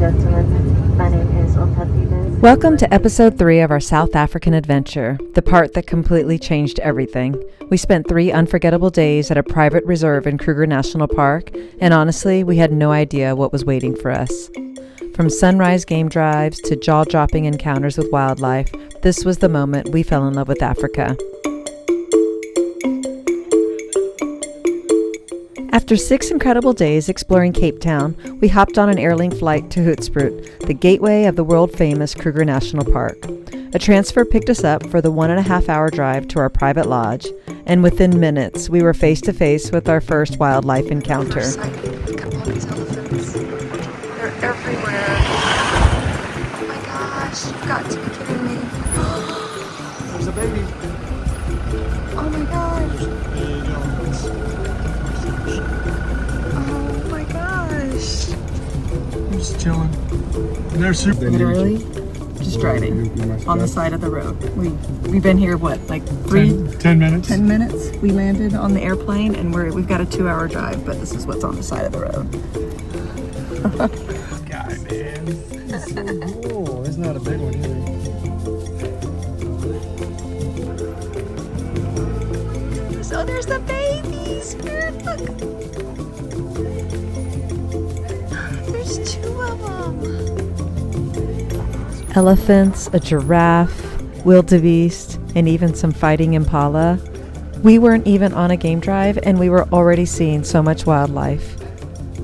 and gentlemen, my name is unforgettable. Welcome to episode 3 of our South African adventure, the part that completely changed everything. We spent 3 unforgettable days at a private reserve in Kruger National Park, and honestly, we had no idea what was waiting for us. From sunrise game drives to jaw-dropping encounters with wildlife, this was the moment we fell in love with Africa. After 6 incredible days exploring Cape Town, we hopped on an Airlink flight to Hoedspruit, the gateway of the world-famous Kruger National Park. A transfer picked us up for the 1.5-hour drive to our private lodge, and within minutes, we were face-to-face with our first wildlife encounter. Look at all these elephants. They're everywhere. Oh my gosh, you've got to be kidding me. There's a baby. Oh my gosh. Oh my gosh. I'm just chilling. And they're super. Literally, just driving on the side of the road. We've been here, what, like 10 minutes? 10 minutes. We landed on the airplane, and we've got a 2-hour drive, but this is what's on the side of the road. Guy, man. This is so cool. It's not a big one either. So there's the babies here. Look. There's 2 of them. Elephants, a giraffe, wildebeest, and even some fighting impala. We weren't even on a game drive, and we were already seeing so much wildlife.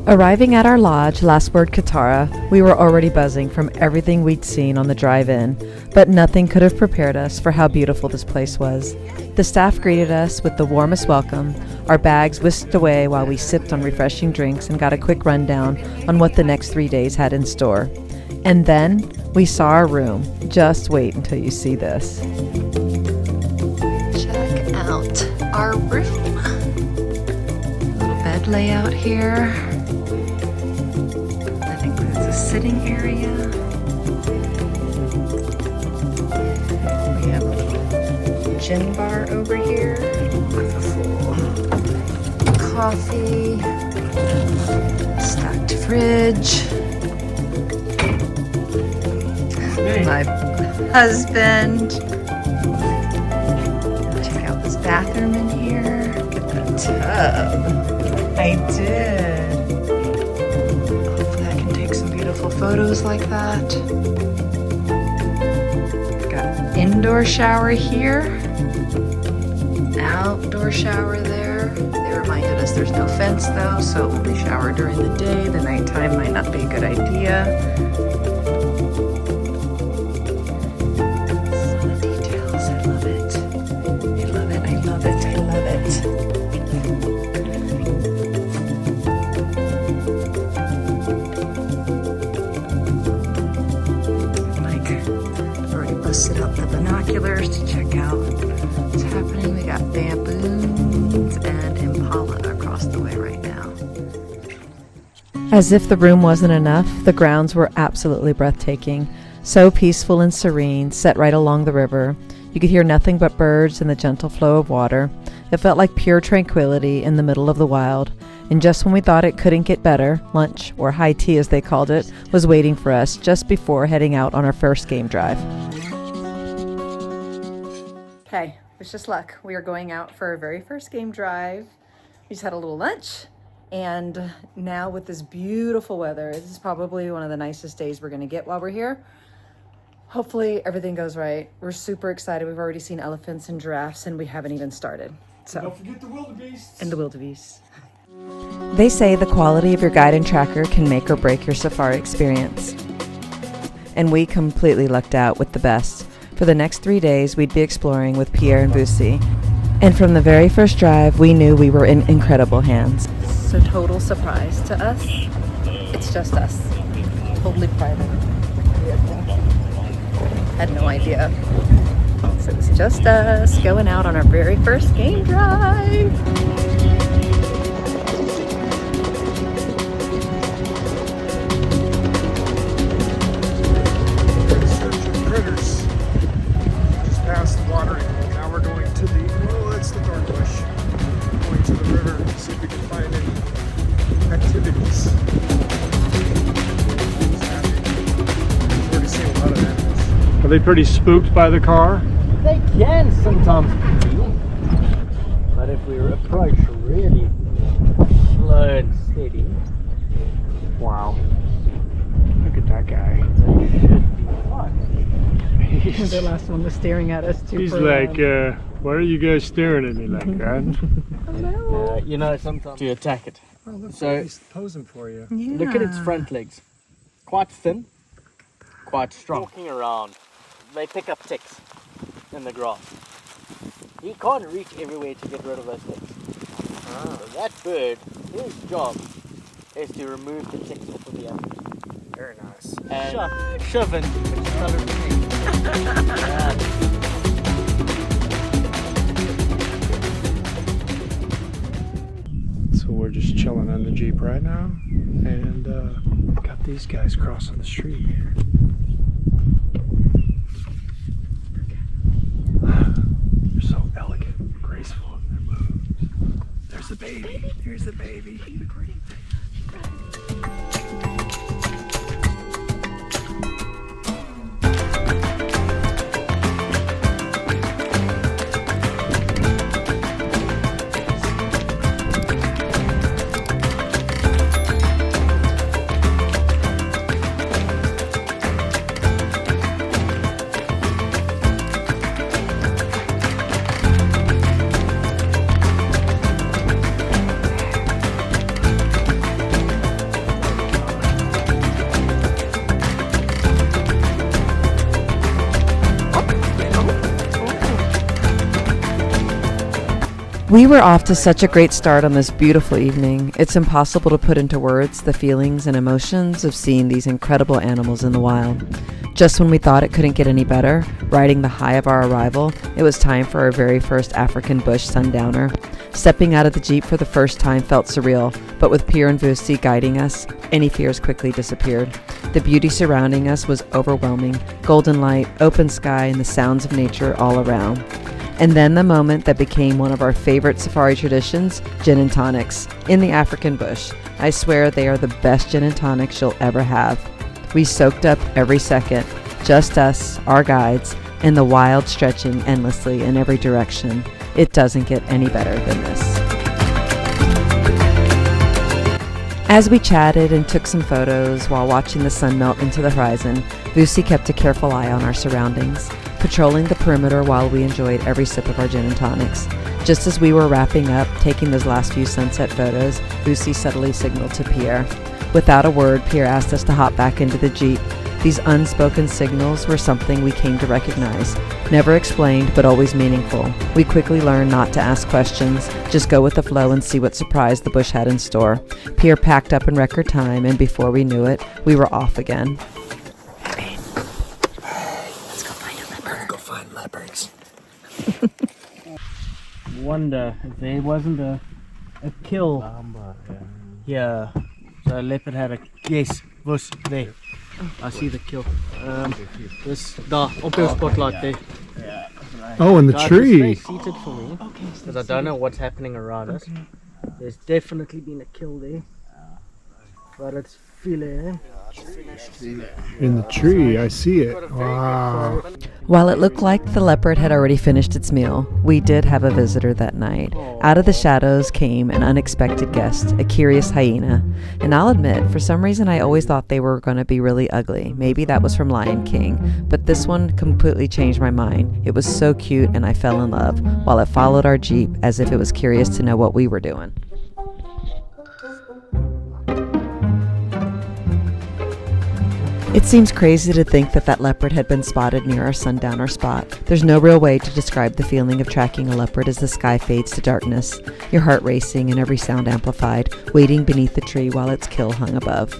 Arriving at our lodge, Last Word Kitara, we were already buzzing from everything we'd seen on the drive-in, but nothing could have prepared us for how beautiful this place was. The staff greeted us with the warmest welcome, our bags whisked away while we sipped on refreshing drinks and got a quick rundown on what the next 3 days had in store. And then we saw our room. Just wait until you see this. Check out our room. Little bed layout here. That includes a sitting area. We have a little gin bar over here with a full coffee, stacked fridge. My husband. Check out this bathroom in here. Look at that tub. I did. Hopefully I can take some beautiful photos like that. Got indoor shower here. Outdoor shower there. They reminded us there's no fence though, so only shower during the day. The nighttime might not be a good idea. Sit up the binoculars to check out what's happening. We got baboons and impala across the way right now. As if the room wasn't enough, the grounds were absolutely breathtaking. So peaceful and serene, set right along the river. You could hear nothing but birds and the gentle flow of water. It felt like pure tranquility in the middle of the wild. And just when we thought it couldn't get better, lunch, or high tea as they called it, was waiting for us just before heading out on our first game drive. Okay, it's just luck. We are going out for our very first game drive. We just had a little lunch, and now with this beautiful weather, this is probably one of the nicest days we're gonna get while we're here. Hopefully everything goes right. We're super excited. We've already seen elephants and giraffes, and we haven't even started. So Don't forget the wildebeest. And the wildebeest. They say the quality of your guide and tracker can make or break your safari experience. And we completely lucked out with the best. For the next 3 days, we'd be exploring with Pierre and Bussy. And from the very first drive, we knew we were in incredible hands. It's a total surprise to us. It's just us. Totally private. Had no idea. So it's just us going out on our very first game drive. See if we can find any activities. they pretty spooked by the car? They can sometimes be, but if we approach really slow and steady, Wow. Look at that guy. they should be fine. The last one was staring at us too. He's like, why are you guys staring at me like that? You know, sometimes to attack it. Oh, look, So- he's posing for you. Look at its front legs. Quite thin, quite strong. Walking around, they pick up ticks in the grass. He can't reach everywhere to get rid of those ticks. So that bird, his job is to remove the ticks off of the animal. Very nice. And shove it, which is colour of the yeah. So we're just chilling on the Jeep right now, and got these guys crossing the street here. They're so elegant, graceful in their moves. There's the baby. There's the baby. We were off to such a great start on this beautiful evening. It's impossible to put into words the feelings and emotions of seeing these incredible animals in the wild. Just when we thought it couldn't get any better, riding the high of our arrival, it was time for our very first African bush sundowner. Stepping out of the Jeep for the first time felt surreal, but with Pierre and Vusi guiding us, any fears quickly disappeared. The beauty surrounding us was overwhelming. Golden light, open sky, and the sounds of nature all around. And then the moment that became one of our favorite safari traditions, gin and tonics, in the African bush. I swear they are the best gin and tonics you'll ever have. We soaked up every second, just us, our guides, and the wild stretching endlessly in every direction. It doesn't get any better than this. As we chatted and took some photos while watching the sun melt into the horizon, Vusi kept a careful eye on our surroundings, patrolling the perimeter while we enjoyed every sip of our gin and tonics. Just as we were wrapping up, taking those last few sunset photos, Vusi subtly signaled to Pierre. Without a word, Pierre asked us to hop back into the Jeep. These unspoken signals were something we came to recognize. Never explained, but always meaningful. We quickly learned not to ask questions, just go with the flow and see what surprise the bush had in store. Pierre packed up in record time, and before we knew it, we were off again. Wonder if there wasn't a kill here. So leopard had a was there. I see the kill. This op your spotlight there. Oh, in the Guys, tree. just stay seated for me, because I don't know what's happening around us. There's definitely been a kill there, but it's feeling. In the tree, I see it. Wow. While it looked like the leopard had already finished its meal, we did have a visitor that night. Out of the shadows came an unexpected guest, a curious hyena. And I'll admit, for some reason I always thought they were going to be really ugly. Maybe that was from Lion King. But this one completely changed my mind. It was so cute and I fell in love, while it followed our Jeep as if it was curious to know what we were doing. It seems crazy to think that leopard had been spotted near our sundowner spot. There's no real way to describe the feeling of tracking a leopard as the sky fades to darkness, your heart racing and every sound amplified, waiting beneath the tree while its kill hung above.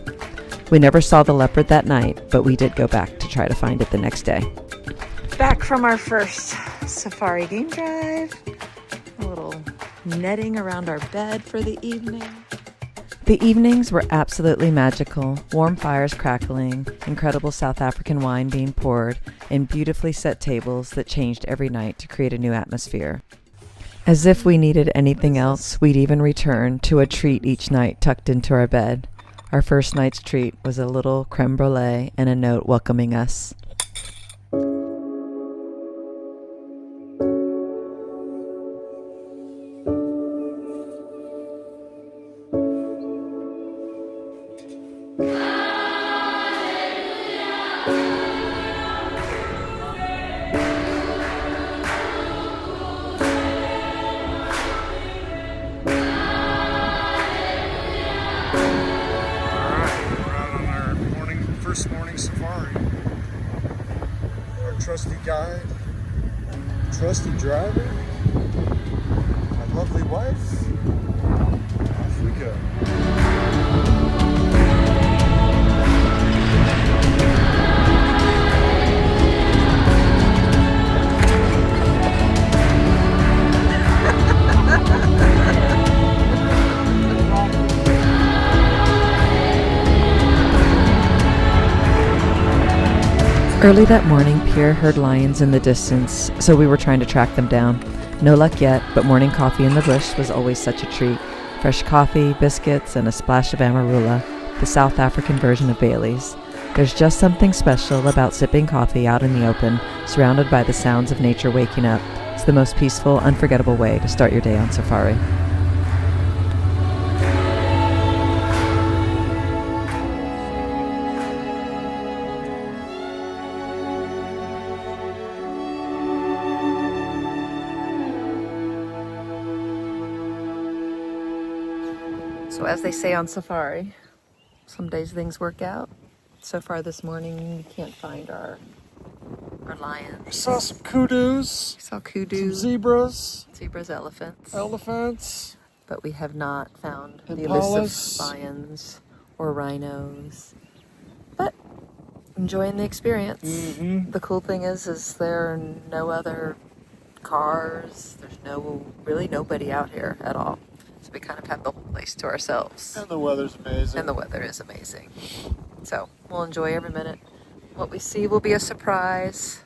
We never saw the leopard that night, but we did go back to try to find it the next day. Back from our first safari game drive, a little netting around our bed for the evening. The evenings were absolutely magical, warm fires crackling, incredible South African wine being poured, and beautifully set tables that changed every night to create a new atmosphere. As if we needed anything else, we'd even return to a treat each night tucked into our bed. Our first night's treat was a little creme brulee and a note welcoming us. first morning safari. Our trusty guide, trusty driver, my lovely wife. Off we go. Early that morning, Pierre heard lions in the distance, so we were trying to track them down. No luck yet, but morning coffee in the bush was always such a treat. Fresh coffee, biscuits, and a splash of amarula, the South African version of Bailey's. There's just something special about sipping coffee out in the open, surrounded by the sounds of nature waking up. It's the most peaceful, unforgettable way to start your day on safari. So as they say on safari, some days things work out. So far this morning, we can't find our lions. We saw some kudus, We saw kudu, zebras, elephants, but we have not found the Impalas. elusive lions or rhinos. But enjoying the experience. Mm-hmm. The cool thing is there are no other cars. There's really nobody out here at all. So we kind of have the whole place to ourselves. And the weather's amazing. And the weather is amazing. So we'll enjoy every minute. What we see will be a surprise.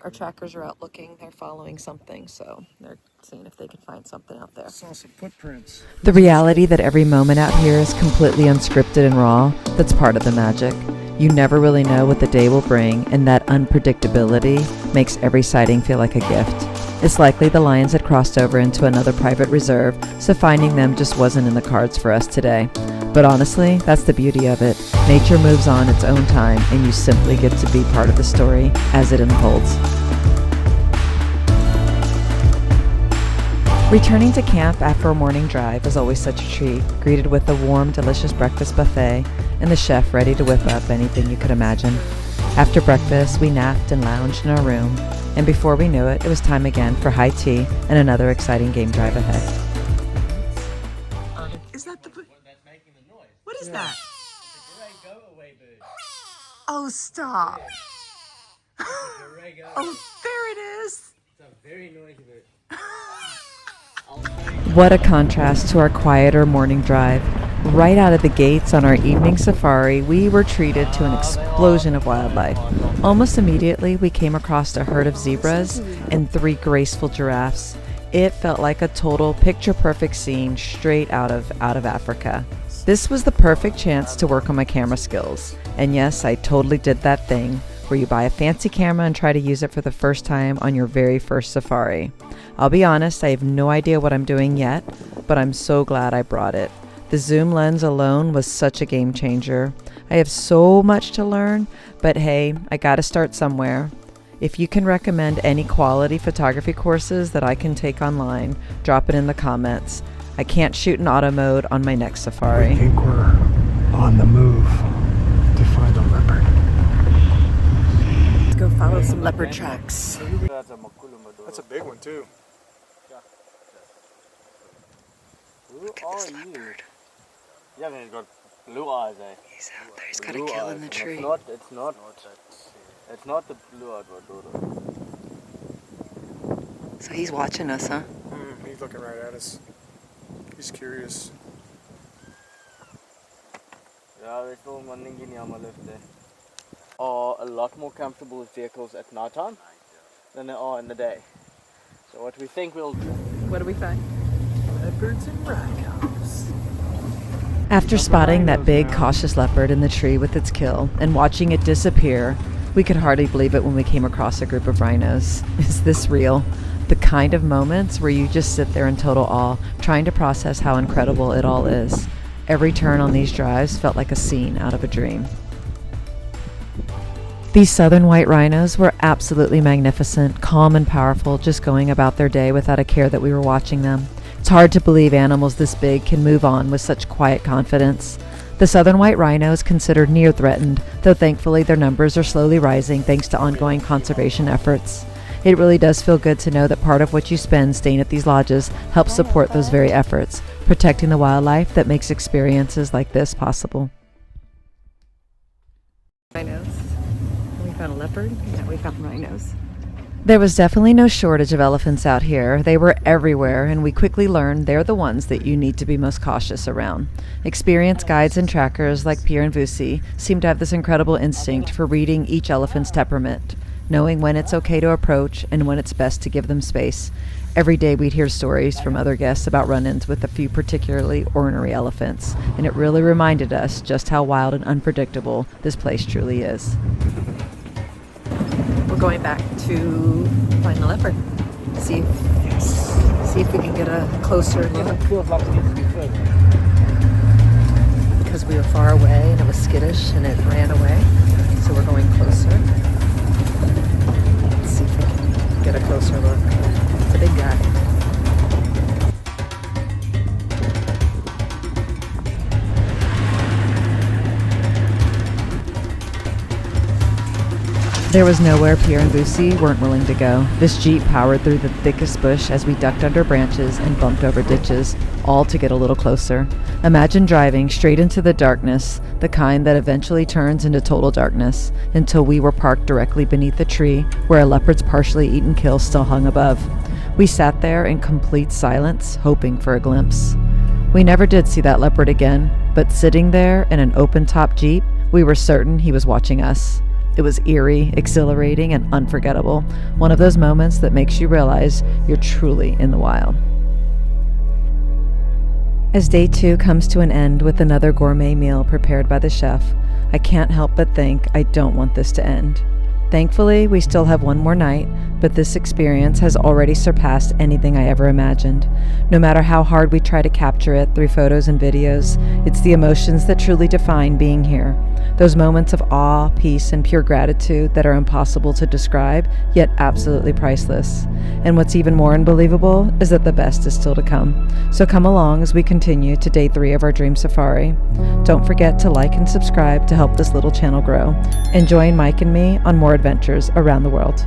Our trackers are out looking. They're following something, so they're seeing if they can find something out there. Saw some footprints. The reality that every moment out here is completely unscripted and raw, that's part of the magic. You never really know what the day will bring, and that unpredictability makes every sighting feel like a gift. It's likely the lions had crossed over into another private reserve, so finding them just wasn't in the cards for us today. But honestly, that's the beauty of it. Nature moves on its own time, and you simply get to be part of the story as it unfolds. Returning to camp after a morning drive is always such a treat, greeted with a warm, delicious breakfast buffet, and the chef ready to whip up anything you could imagine. After breakfast, we napped and lounged in our room, and before we knew it, it was time again for high tea and another exciting game drive ahead. Is that the... What is that? Oh, stop. Oh, there it is. What a contrast to our quieter morning drive. Right out of the gates on our evening safari, we were treated to an explosion of wildlife. Almost immediately, we came across a herd of zebras and 3 graceful giraffes. It felt like a total picture-perfect scene straight out of Africa. This was the perfect chance to work on my camera skills. And yes, I totally did that thing where you buy a fancy camera and try to use it for the first time on your very first safari. I'll be honest, I have no idea what I'm doing yet, but I'm so glad I brought it. The zoom lens alone was such a game changer. I have so much to learn, but hey, I gotta start somewhere. If you can recommend any quality photography courses that I can take online, drop it in the comments. I can't shoot in auto mode on my next safari. I think we're on the move to find a leopard. Let's go follow some leopard tracks. That's a big one too. Who are you? Yeah, he's got blue eyes, eh? He's out there, he's got a kill in the tree. It's not the blue-eyed one. So he's watching us, huh? He's looking right at us. He's curious. Yeah, there's still one thing in Yama left there. Are a lot more comfortable with vehicles at night time than they are in the day. So what we think we'll do. What do we find? Leopards and rhinos. After spotting that big, cautious leopard in the tree with its kill and watching it disappear, we could hardly believe it when we came across a group of rhinos. Is this real? The kind of moments where you just sit there in total awe, trying to process how incredible it all is. Every turn on these drives felt like a scene out of a dream. These southern white rhinos were absolutely magnificent, calm and powerful, just going about their day without a care that we were watching them. It's hard to believe animals this big can move on with such quiet confidence. The southern white rhino is considered near threatened, though thankfully their numbers are slowly rising thanks to ongoing conservation efforts. It really does feel good to know that part of what you spend staying at these lodges helps support those very efforts, protecting the wildlife that makes experiences like this possible. Rhinos. We found a leopard. Yeah, we found rhinos. There was definitely no shortage of elephants out here. They were everywhere, and we quickly learned they're the ones that you need to be most cautious around. Experienced guides and trackers like Pierre and Vusi seem to have this incredible instinct for reading each elephant's temperament, knowing when it's okay to approach and when it's best to give them space. Every day we'd hear stories from other guests about run-ins with a few particularly ornery elephants, and it really reminded us just how wild and unpredictable this place truly is. We're going back to find the leopard. See if we can get a closer look. Because we were far away and it was skittish and it ran away. So we're going closer. Let's see if we can get a closer look. It's a big guy. There was nowhere Pierre and Vusi weren't willing to go. This Jeep powered through the thickest bush as we ducked under branches and bumped over ditches, all to get a little closer. Imagine driving straight into the darkness, the kind that eventually turns into total darkness, until we were parked directly beneath a tree where a leopard's partially eaten kill still hung above. We sat there in complete silence, hoping for a glimpse. We never did see that leopard again, but sitting there in an open-top Jeep, we were certain he was watching us. It was eerie, exhilarating, and unforgettable. One of those moments that makes you realize you're truly in the wild. As day 2 comes to an end with another gourmet meal prepared by the chef, I can't help but think I don't want this to end. Thankfully, we still have one more night, but this experience has already surpassed anything I ever imagined. No matter how hard we try to capture it through photos and videos, it's the emotions that truly define being here. Those moments of awe, peace, and pure gratitude that are impossible to describe, yet absolutely priceless. And what's even more unbelievable is that the best is still to come. So come along as we continue to day 3 of our dream safari. Don't forget to like and subscribe to help this little channel grow. And join Mike and me on more adventures around the world.